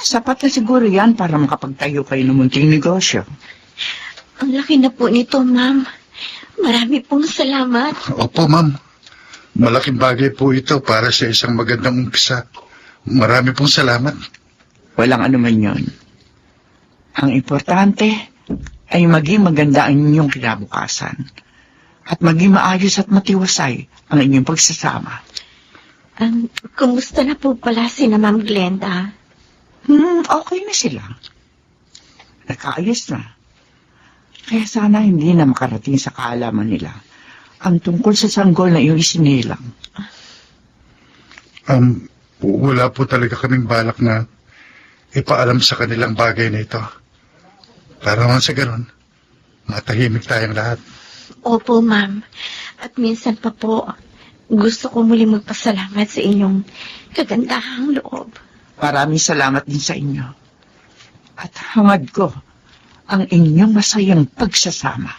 Sapat na siguro yan para makapagtayo kayo ng munting negosyo. Ang laki na po nito, ma'am. Marami pong salamat. Opo, ma'am. Malaking bagay po ito para sa isang magandang umpisa. Marami pong salamat. Walang anuman yon. Ang importante ay maging maganda ang inyong kinabukasan. At maging maayos at matiwasay ang inyong pagsasama. Kumusta na po pala si na Ma'am Glenda? Okay na sila. Nakaayos na. Kaya sana hindi na makarating sa kaalaman nila ang tungkol sa sanggol na iyong isinilang. Wala po talaga kaming balak na ipaalam sa kanilang bagay na ito. Para naman sa ganun, matahimik tayong lahat. Opo, ma'am. At minsan pa po, gusto ko muli magpasalamat sa inyong kagandahang loob. Maraming salamat din sa inyo. At hangad ko ang inyong masayang pagsasama.